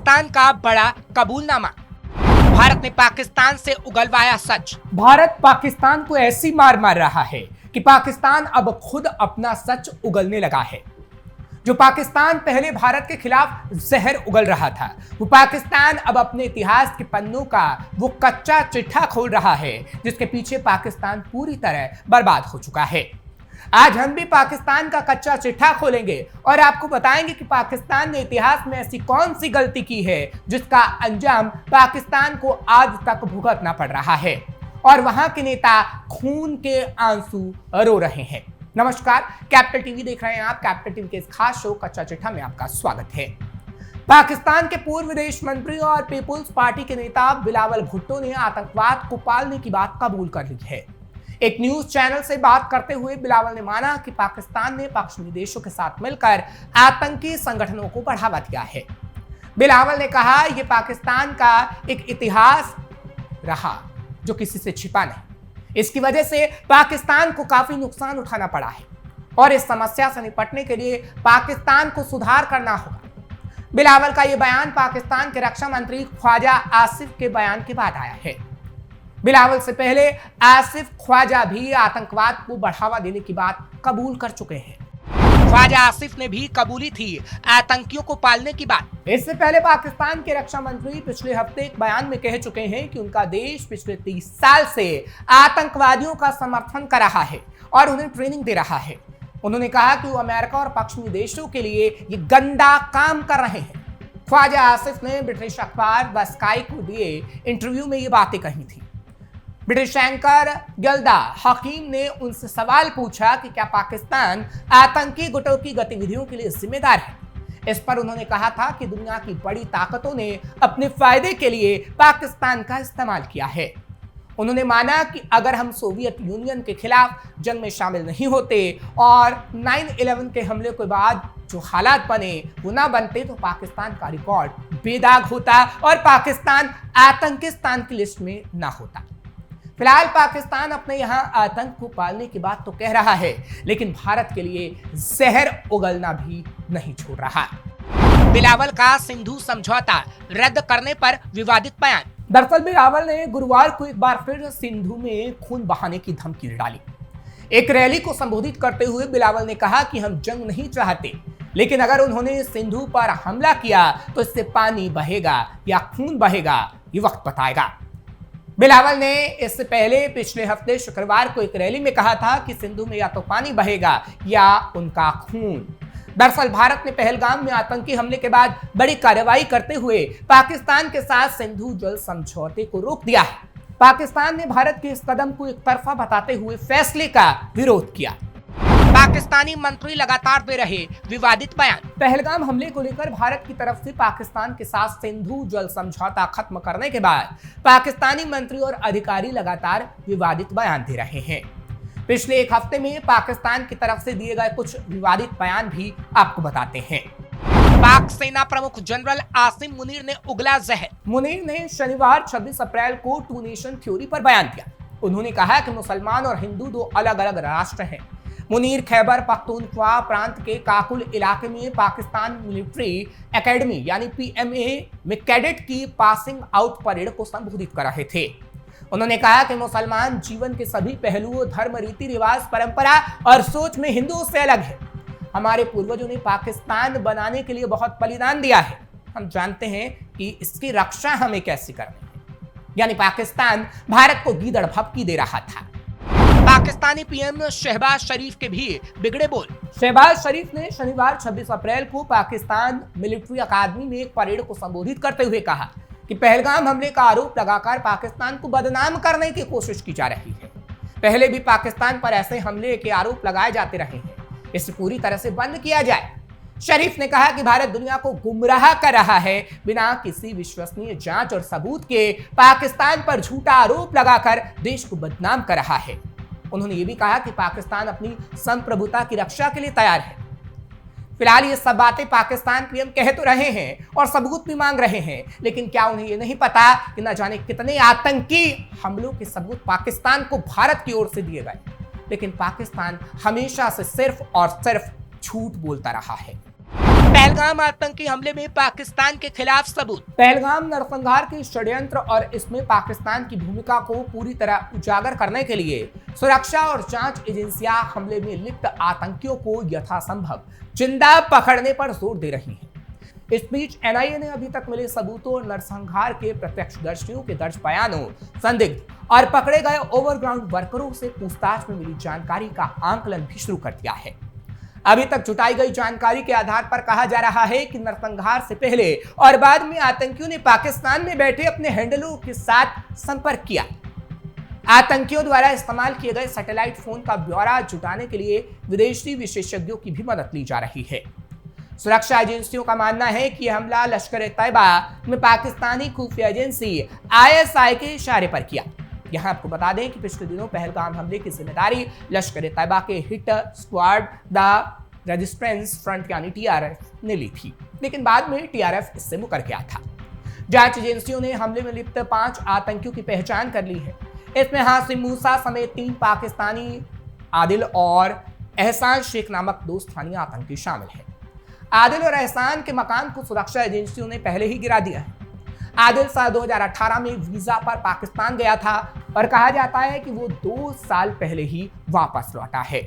पाकिस्तान का बड़ा कबूलनामा। भारत ने पाकिस्तान से उगलवाया सच। भारत पाकिस्तान को ऐसी मार मार रहा है कि पाकिस्तान अब खुद अपना सच उगलने लगा है। जो पाकिस्तान पहले भारत के खिलाफ जहर उगल रहा था, वो पाकिस्तान अब अपने इतिहास के पन्नों का वो कच्चा चिट्ठा खोल रहा है जिसके पीछे पाकिस्तान पूरी तरह बर्बाद हो चुका है। आज हम भी पाकिस्तान का कच्चा चिट्ठा खोलेंगे और आपको बताएंगे कि पाकिस्तान ने इतिहास में ऐसी कौन सी गलती की है जिसका अंजाम पाकिस्तान को आज तक भुगतना पड़ रहा है और वहां के नेता खून के आंसू रो रहे हैं। नमस्कार, कैपिटल टीवी देख रहे हैं आप। कैपिटल टीवी के इस खास शो कच्चा चिट्ठा में आपका स्वागत है। पाकिस्तान के पूर्व विदेश मंत्री और पीपुल्स पार्टी के नेता बिलावल भुट्टो ने आतंकवाद को पालने की बात कबूल कर ली है। एक न्यूज चैनल से बात करते हुए बिलावल ने माना कि पाकिस्तान ने पश्चिमी देशों के साथ मिलकर आतंकी संगठनों को बढ़ावा दिया है। बिलावल ने कहा, यह पाकिस्तान का एक इतिहास रहा जो किसी से छिपा नहीं। इसकी वजह से पाकिस्तान को काफी नुकसान उठाना पड़ा है और इस समस्या से निपटने के लिए पाकिस्तान को सुधार करना होगा। बिलावल का यह बयान पाकिस्तान के रक्षा मंत्री ख्वाजा आसिफ के बयान के बाद आया है। बिलावल से पहले आसिफ ख्वाजा भी आतंकवाद को बढ़ावा देने की बात कबूल कर चुके हैं। ख्वाजा आसिफ ने भी कबूली थी आतंकियों को पालने की बात। इससे पहले पाकिस्तान के रक्षा मंत्री पिछले हफ्ते एक बयान में कह चुके हैं कि उनका देश पिछले 30 साल से आतंकवादियों का समर्थन कर रहा है और उन्हें ट्रेनिंग दे रहा है। उन्होंने कहा कि वो अमेरिका और पश्चिमी देशों के लिए ये गंदा काम कर रहे हैं। ख्वाजा आसिफ ने ब्रिटिश अखबार द स्काई को दिए इंटरव्यू में ये बातें कही थी। ब्रिटिश एंकर गिल्डा हकीम ने उनसे सवाल पूछा कि क्या पाकिस्तान आतंकी गुटों की गतिविधियों के लिए जिम्मेदार है। इस पर उन्होंने कहा था कि दुनिया की बड़ी ताकतों ने अपने फायदे के लिए पाकिस्तान का इस्तेमाल किया है। उन्होंने माना कि अगर हम सोवियत यूनियन के खिलाफ जंग में शामिल नहीं होते और 9/11 के हमले के बाद जो हालात बने वो ना बनते तो पाकिस्तान का रिकॉर्ड बेदाग होता और पाकिस्तान आतंकिस्तान की लिस्ट में ना होता। फिलहाल पाकिस्तान अपने यहां आतंक को पालने की बात तो कह रहा है, लेकिन भारत के लिए जहर उगलना भी नहीं छोड़ रहा। बिलावल का सिंधु समझौता रद्द करने पर विवादित बयान। दरअसल बिलावल ने गुरुवार को एक बार फिर सिंधु में खून बहाने की धमकी डाली। एक रैली को संबोधित करते हुए बिलावल ने कहा कि हम जंग नहीं चाहते, लेकिन अगर उन्होंने सिंधु पर हमला किया तो इससे पानी बहेगा या खून बहेगा, ये वक्त बताएगा। बिलावल ने इससे पहले पिछले हफ्ते शुक्रवार को एक रैली में कहा था कि सिंधु में या तो पानी बहेगा या उनका खून। दरअसल भारत ने पहलगाम में आतंकी हमले के बाद बड़ी कार्रवाई करते हुए पाकिस्तान के साथ सिंधु जल समझौते को रोक दिया है। पाकिस्तान ने भारत के इस कदम को एक तरफा बताते हुए फैसले का विरोध किया। पाकिस्तानी मंत्री लगातार दे रहे विवादित बयान। पहलगाम हमले को लेकर भारत की तरफ से पाकिस्तान के साथ सिंधु जल समझौता खत्म करने के बाद पाकिस्तानी मंत्री और अधिकारी लगातार विवादित बयान दे रहे हैं। पिछले एक हफ्ते में पाकिस्तान की तरफ से दिए गए कुछ विवादित बयान भी आपको बताते हैं। पाक सेना प्रमुख जनरल आसिम मुनीर ने उगला जहर। मुनीर ने शनिवार 26 अप्रैल को टू नेशन थ्योरी पर बयान दिया। उन्होंने कहा कि मुसलमान और हिंदू दो अलग अलग राष्ट्र हैं। मुनीर खैबर पख्तूनख्वा प्रांत के काकुल इलाके में पाकिस्तान मिलिट्री एकेडमी यानी PMA में कैडेट की पासिंग आउट परेड को संबोधित कर रहे थे। उन्होंने कहा कि मुसलमान जीवन के सभी पहलुओं, धर्म, रीति रिवाज, परंपरा और सोच में हिंदुओं से अलग है। हमारे पूर्वजों ने पाकिस्तान बनाने के लिए बहुत बलिदान दिया है। हम जानते हैं कि इसकी रक्षा हमें कैसे करनी है। यानी पाकिस्तान भारत को गीदड़ भभकी दे रहा था। पाकिस्तानी PM शहबाज शरीफ के भी बिगड़े बोल। शहबाज शरीफ ने शनिवार 26 अप्रैल को पाकिस्तान मिलिट्री अकादमी में एक परेड को संबोधित करते हुए कहा कि पहलगाम हमले का आरोप लगाकर पाकिस्तान को बदनाम करने की कोशिश की जा रही है। पहले भी पाकिस्तान पर ऐसे हमले के आरोप लगाए जाते रहे हैं, इसे पूरी तरह से बंद किया जाए। शरीफ ने कहा कि भारत दुनिया को गुमराह कर रहा है, बिना किसी विश्वसनीय जांच और सबूत के पाकिस्तान पर झूठा आरोप लगाकर देश को बदनाम कर रहा है। उन्होंने ये भी कहा कि पाकिस्तान अपनी संप्रभुता की रक्षा के लिए तैयार है। फिलहाल ये सब बातें पाकिस्तान PM कह तो रहे हैं और सबूत भी मांग रहे हैं, लेकिन क्या उन्हें ये नहीं पता कि न जाने कितने आतंकी हमलों के सबूत पाकिस्तान को भारत की ओर से दिए गए, लेकिन पाकिस्तान हमेशा से सिर्फ और सिर्फ झूठ बोलता रहा है। पहलगाम आतंकी हमले में पाकिस्तान के खिलाफ सबूत। पहलगाम नरसंहार के षड्यंत्र और इसमें पाकिस्तान की भूमिका को पूरी तरह उजागर करने के लिए सुरक्षा और जांच एजेंसियां हमले में लिप्त आतंकियों को यथासंभव जिंदा पकड़ने पर जोर दे रही हैं। इस बीच एनआईए ने अभी तक मिले सबूतों और नरसंहार के प्रत्यक्षदर्शियों के दर्ज बयानों, संदिग्ध और पकड़े गए ओवरग्राउंड वर्करों से पूछताछ में मिली जानकारी का आंकलन भी शुरू कर दिया है। अभी तक जुटाई गई जानकारी के आधार पर कहा जा रहा है कि नरसंहार से पहले और बाद में आतंकियों ने पाकिस्तान में बैठे अपने हैंडलों के साथ संपर्क किया। आतंकियों द्वारा इस्तेमाल किए गए सैटेलाइट फोन का ब्यौरा जुटाने के लिए विदेशी विशेषज्ञों की भी मदद ली जा रही है। सुरक्षा एजेंसियों का मानना है कि यह हमला लश्कर-ए-तैयबा में पाकिस्तानी खुफिया एजेंसी आईएसआई के इशारे पर किया। यहां आपको बता दें कि पिछले दिनों पहलगाम हमले की जिम्मेदारी लश्कर-ए-तैयबा के hit squad the resistance front यानी टीआरएफ ने ली थी, लेकिन बाद में टीआरएफ इससे मुकर गया था। जांच एजेंसियों ने हमले में लिप्त 5 आतंकियों की पहचान कर ली है। इसमें हासिम मूसा समेत 3 पाकिस्तानी, आदिल और एहसान शेख नामक 2 स्थानीय आतंकी शामिल हैं। आदिल और एहसान के मकान को सुरक्षा एजेंसियों ने पहले ही गिरा दिया है। आदिल साल 2018 में वीजा पर पाकिस्तान गया था और कहा जाता है कि वो 2 साल पहले ही वापस लौटा है।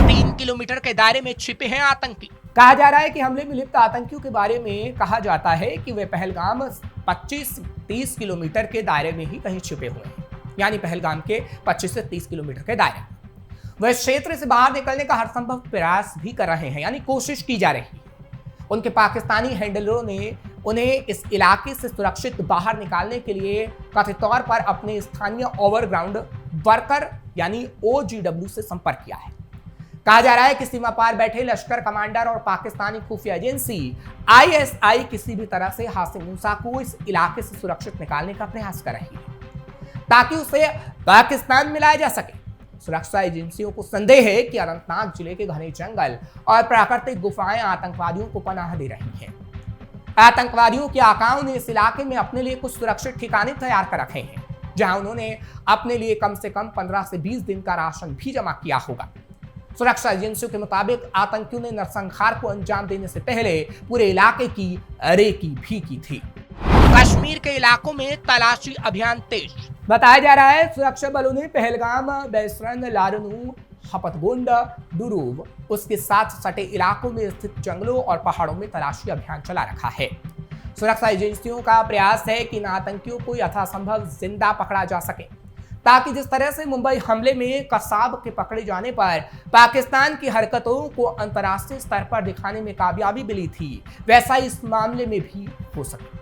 3 किलोमीटर के दायरे में छिपे हैं आतंकी। कहा जा रहा है कि हमले में लिप्त आतंकियों के बारे में कहा जाता है कि वे पहलगाम 25-30 किलोमीटर के दायरे में ही कहीं छिपे हुए हैं, यानी पहलगाम के 25 से 30 किलोमीटर के दायरे में। वह इस क्षेत्र से बाहर निकलने का हर संभव प्रयास भी कर रहे हैं, यानी कोशिश की जा रही है। उनके पाकिस्तानी हैंडलरों ने उन्हें इस इलाके से सुरक्षित बाहर निकालने के लिए कथित तौर पर अपने स्थानीय ओवरग्राउंड वर्कर यानी OGW से संपर्क किया है। कहा जा रहा है कि सीमा पार बैठे लश्कर कमांडर और पाकिस्तानी खुफिया एजेंसी ISI किसी भी तरह से हासिम मूसा को इस इलाके से सुरक्षित निकालने का प्रयास कर रही है ताकि उसे पाकिस्तान में लाया जा सके। सुरक्षा एजेंसियों को संदेह है कि अनंतनाग जिले के घने जंगल और प्राकृतिक गुफाएं आतंकवादियों को पनाह दे रही हैं। आतंकवादियों के आकाओं ने इस इलाके में अपने लिए कुछ सुरक्षित ठिकाने तैयार कर रखे हैं, जहां उन्होंने अपने लिए कम से कम 15 से 20 दिन का राशन भी जमा किया होगा। सुरक्षा एजेंसियों के मुताबिक आतंकियों ने नरसंहार को अंजाम देने से पहले पूरे इलाके की रेकी भी की थी। कश्मीर के इलाकों में तलाशी अभियान तेज। बताया जा रहा है सुरक्षा बलों ने पहलगाम, बेसरन, लारनू, हपतगुंड, डुरूव, उसके साथ सटे इलाकों में स्थित जंगलों और पहाड़ों में तलाशी अभियान चला रखा है। सुरक्षा एजेंसियों का प्रयास है कि इन आतंकियों को यथासंभव जिंदा पकड़ा जा सके, ताकि जिस तरह से मुंबई हमले में कसाब के पकड़े जाने पर पाकिस्तान की हरकतों को अंतर्राष्ट्रीय स्तर पर दिखाने में कामयाबी मिली थी, वैसा इस मामले में भी हो सके।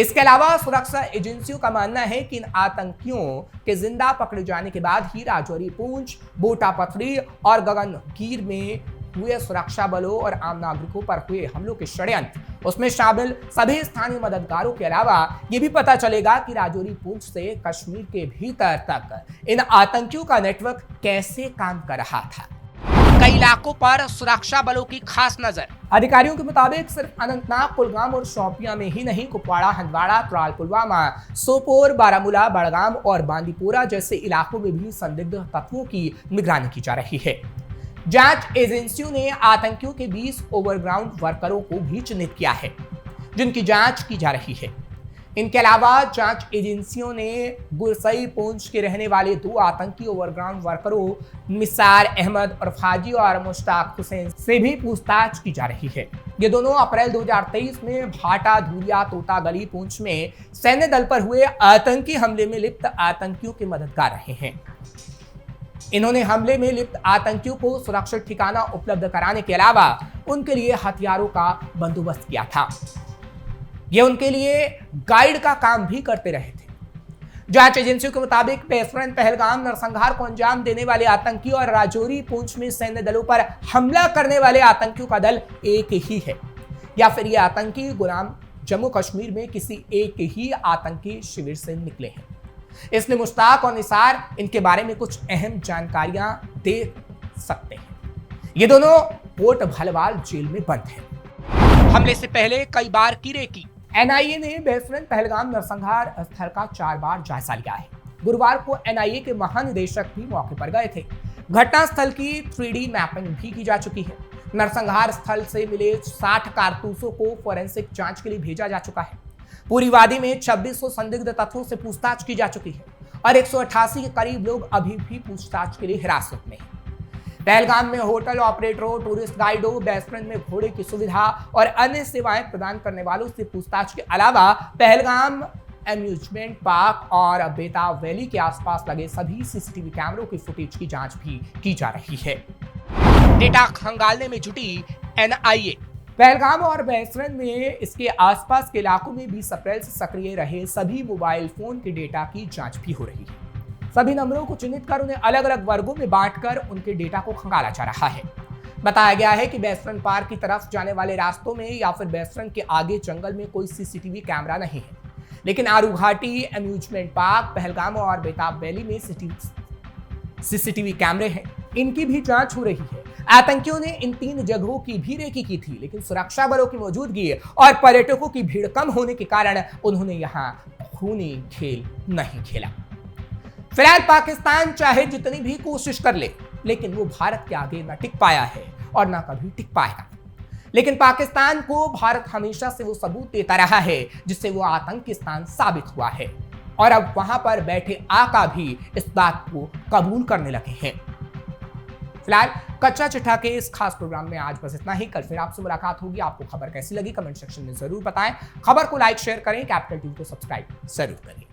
इसके अलावा सुरक्षा एजेंसियों का मानना है कि इन आतंकियों के जिंदा पकड़े जाने के बाद ही राजौरी, पूंछ, बोटा पथरी और गगनगीर में हुए सुरक्षा बलों और आम नागरिकों पर हुए हमलों के षड्यंत्र, उसमें शामिल सभी स्थानीय मददगारों के अलावा ये भी पता चलेगा कि राजौरी, पूंछ से कश्मीर के भीतर तक इन आतंकियों का नेटवर्क कैसे काम कर रहा था। कई इलाकों पर सुरक्षा बलों की खास नजर। अधिकारियों के मुताबिक सिर्फ अनंतनाग, कुलगाम और शोपियां में ही नहीं, कुपवाड़ा, हंदवाड़ा, त्राल, पुलवामा, सोपोर, बारामूला, बड़गाम और बांदीपोरा जैसे इलाकों में भी संदिग्ध तत्वों की निगरानी की जा रही है। जांच एजेंसियों ने आतंकियों के 20 ओवरग्राउंड वर्करों को भी चिन्हित किया है, जिनकी जांच की जा रही है। इनके अलावा जांच एजेंसियों ने गुरसई, पूंछ के रहने वाले 2 आतंकी ओवरग्राउंड वर्करों मिसार अहमद और फाजी और मुश्ताक हुसैन से भी पूछताछ की जा रही है। ये दोनों अप्रैल 2023 में भाटा, धूरिया, तोता गली, पूंछ में सैन्य दल पर हुए आतंकी हमले में लिप्त आतंकियों के मददगार रहे हैं। इन्होंने हमले में लिप्त आतंकियों को सुरक्षित ठिकाना उपलब्ध कराने के अलावा उनके लिए हथियारों का बंदोबस्त किया था। ये उनके लिए गाइड का काम भी करते रहे थे। जांच एजेंसियों के मुताबिक बेसरन, पहलगाम नरसंहार को अंजाम देने वाले आतंकी और राजौरी, पूंछ में सैन्य दलों पर हमला करने वाले आतंकियों का दल एक ही है, या फिर ये आतंकी गुलाम जम्मू कश्मीर में किसी एक ही आतंकी शिविर से निकले हैं। इसलिए मुश्ताक और निसार इनके बारे में कुछ अहम जानकारियां दे सकते हैं। ये दोनों पोर्ट भलवाल जेल में बंद हैं। हमले से पहले कई बार की रेकी। एनआईए ने बेसरन, पहलगाम नरसंहार स्थल का 4 बार जायजा लिया है। गुरुवार को एनआईए के महानिदेशक भी मौके पर गए थे। घटनास्थल की 3D मैपिंग भी की जा चुकी है। नरसंहार स्थल से मिले 60 कारतूसों को फोरेंसिक जांच के लिए भेजा जा चुका है। पूरी वादी में 2600 संदिग्ध तत्वों से पूछताछ की जा चुकी है और 188 के करीब लोग अभी भी पूछताछ के लिए हिरासत में हैं। पहलगाम में होटल ऑपरेटरों, टूरिस्ट गाइडों, बेसमेंट में घोड़े की सुविधा और अन्य सेवाएं प्रदान करने वालों से पूछताछ के अलावा पहलगाम अम्यूजमेंट पार्क और बेताब वैली के आसपास लगे सभी सीसीटीवी कैमरों की फुटेज की जांच भी की जा रही है। डेटा खंगालने में जुटी एनआईए। पहलगाम और बेसमेंट में इसके आसपास के इलाकों में 20 अप्रैल से सक्रिय रहे सभी मोबाइल फोन के डेटा की जांच भी हो रही है। सभी नंबरों को चिन्हित कर उन्हें अलग अलग वर्गों में बांटकर उनके डेटा को खंगाला जा रहा है। बताया गया है कि बेसमेंट पार्क की तरफ जाने वाले रास्तों में या फिर बेसमेंट के आगे जंगल में कोई सीसीटीवी कैमरा नहीं है, लेकिन आरू घाटी, अम्यूजमेंट पार्क, पहलगाम और बेताब वैली में सीसीटीवी कैमरे हैं। इनकी भी जांच हो रही है। आतंकियों ने इन 3 जगहों की भी रेकी की थी, लेकिन सुरक्षा बलों की मौजूदगी और पर्यटकों की भीड़ कम होने के कारण उन्होंने यहां खूनी खेल नहीं खेला। फिलहाल पाकिस्तान चाहे जितनी भी कोशिश कर ले, लेकिन वो भारत के आगे न टिक पाया है और न कभी टिक पाएगा। लेकिन पाकिस्तान को भारत हमेशा से वो सबूत देता रहा है जिससे वो आतंकिस्तान साबित हुआ है और अब वहां पर बैठे आका भी इस बात को कबूल करने लगे हैं। फिलहाल कच्चा चिट्ठा के इस खास प्रोग्राम में आज बस इतना ही। कल फिर आपसे मुलाकात होगी। आपको खबर कैसी लगी कमेंट सेक्शन में जरूर बताएं। खबर को लाइक शेयर करें, कैपिटल टीवी को सब्सक्राइब जरूर करें।